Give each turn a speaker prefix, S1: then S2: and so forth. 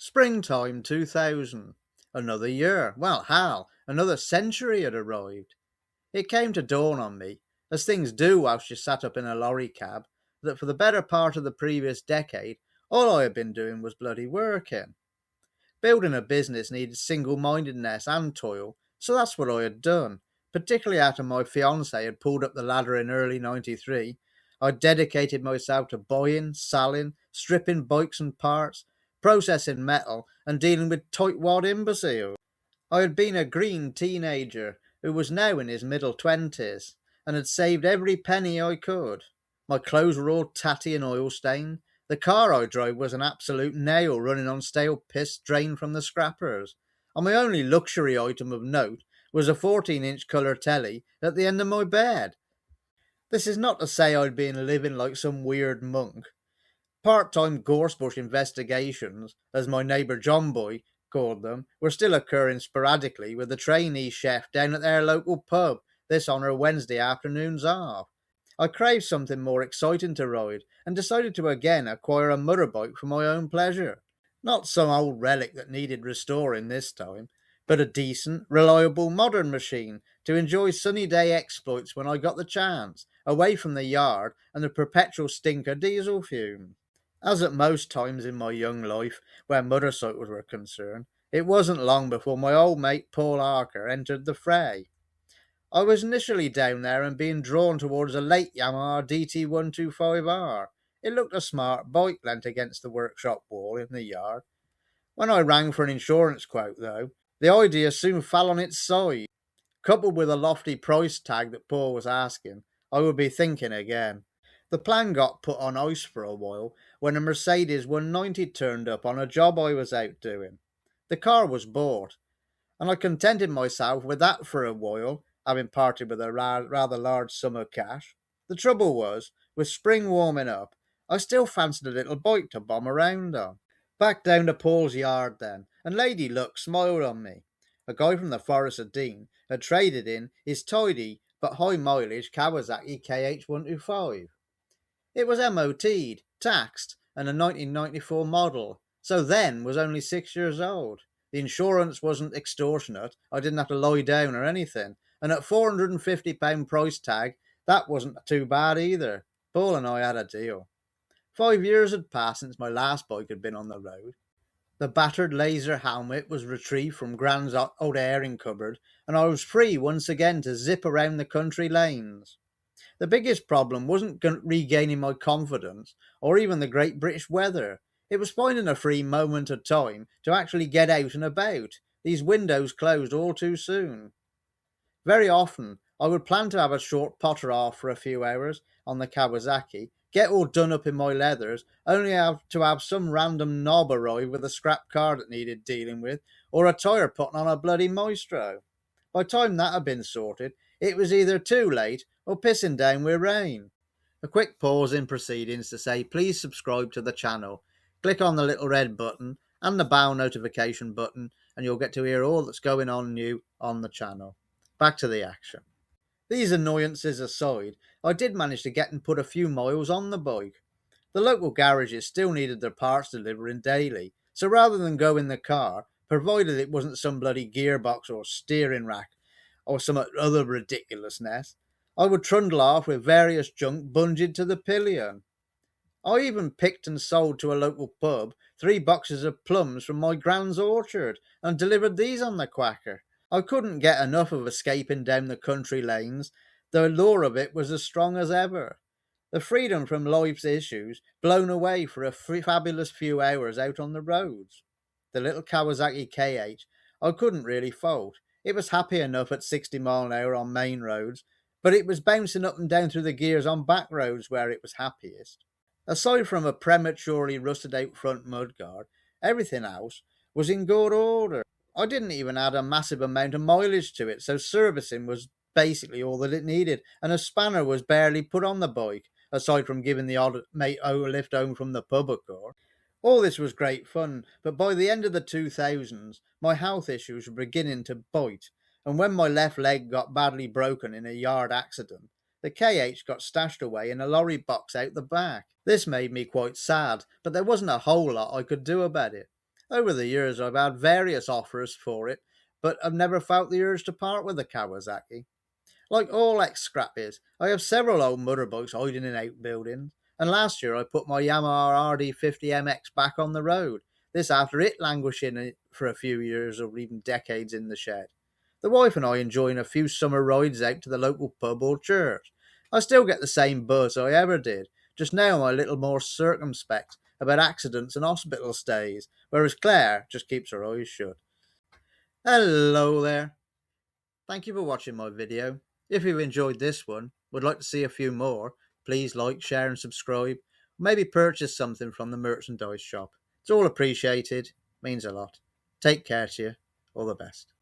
S1: Springtime 2000. Another year. Well, hell, another century had arrived. It came to dawn on me, as things do whilst you sat up in a lorry cab, that for the better part of the previous decade, all I had been doing was bloody working. Building a business needed single-mindedness and toil, so that's what I had done. Particularly after my fiancée had pulled up the ladder in early '93, I dedicated myself to buying, selling, stripping bikes and parts, processing metal, and dealing with tightwad imbeciles. I had been a green teenager who was now in his middle twenties, and had saved every penny I could. My clothes were all tatty and oil-stained. The car I drove was an absolute nail running on stale piss drained from the scrappers. And my only luxury item of note was a 14-inch colour telly at the end of my bed. This is not to say I'd been living like some weird monk. Part-time gorsebush investigations, as my neighbour John Boy called them, were still occurring sporadically with a trainee chef down at their local pub, this on her Wednesday afternoons off. I craved something more exciting to ride, and decided to again acquire a motorbike for my own pleasure. Not some old relic that needed restoring this time, but a decent, reliable modern machine to enjoy sunny day exploits when I got the chance, away from the yard and the perpetual stink of diesel fumes. As at most times in my young life where motorcycles were concerned, it wasn't long before my old mate Paul Archer entered the fray. I was initially down there and being drawn towards a late Yamaha DT125R. It looked a smart bike leant against the workshop wall in the yard. When I rang for an insurance quote, though, the idea soon fell on its side. Coupled with a lofty price tag that Paul was asking, I would be thinking again. The plan got put on ice for a while when a Mercedes 190 turned up on a job I was out doing. The car was bought, and I contented myself with that for a while, having parted with a rather large sum of cash. The trouble was, with spring warming up, I still fancied a little bike to bomb around on. Back down to Paul's yard then, and Lady Luck smiled on me. A guy from the Forest of Dean had traded in his tidy but high mileage Kawasaki KH125. It was MOT'd, taxed, and a 1994 model, so then was only 6 years old. The insurance wasn't extortionate, I didn't have to lie down or anything, and at £450 price tag, that wasn't too bad either. Paul and I had a deal. 5 years had passed since my last bike had been on the road. The battered laser helmet was retrieved from Gran's old airing cupboard, and I was free once again to zip around the country lanes. The biggest problem wasn't regaining my confidence, or even the great British weather. It was finding a free moment of time to actually get out and about. These windows closed all too soon. Very often, I would plan to have a short potter off for a few hours on the Kawasaki, get all done up in my leathers, only to have some random knob arrive with a scrap car that needed dealing with, or a tyre putting on a bloody maestro. By the time that had been sorted, it was either too late or pissing down with rain. A quick pause in proceedings to say please subscribe to the channel. Click on the little red button and the bell notification button and you'll get to hear all that's going on new on the channel. Back to the action. These annoyances aside, I did manage to get and put a few miles on the bike. The local garages still needed their parts delivering daily, so rather than go in the car, provided it wasn't some bloody gearbox or steering rack or some other ridiculousness, I would trundle off with various junk bunged to the pillion. I even picked and sold to a local pub 3 boxes of plums from my grand's orchard and delivered these on the quacker. I couldn't get enough of escaping down the country lanes. The allure of it was as strong as ever. The freedom from life's issues blown away for a fabulous few hours out on the roads. The little Kawasaki KH I couldn't really fault. It was happy enough at 60 miles an hour on main roads, but it was bouncing up and down through the gears on back roads where it was happiest. Aside from a prematurely rusted out front mudguard, everything else was in good order. I didn't even add a massive amount of mileage to it, so servicing was basically all that it needed, and a spanner was barely put on the bike, aside from giving the odd mate a lift home from the pub, of course. All this was great fun, but by the end of the 2000s, my health issues were beginning to bite, and when my left leg got badly broken in a yard accident, the KH got stashed away in a lorry box out the back. This made me quite sad, but there wasn't a whole lot I could do about it. Over the years, I've had various offers for it, but I've never felt the urge to part with the Kawasaki. Like all ex-scrappies, I have several old motorbikes hiding in outbuildings, and last year I put my Yamaha RD50 MX back on the road. This after it languishing for a few years or even decades in the shed. The wife and I enjoying a few summer rides out to the local pub or church. I still get the same buzz I ever did, just now I'm a little more circumspect about accidents and hospital stays, whereas Claire just keeps her eyes shut. Hello there. Thank you for watching my video. If you've enjoyed this one, would like to see a few more, please like, share and subscribe. Maybe purchase something from the merchandise shop. It's all appreciated, means a lot. Take care to you. All the best.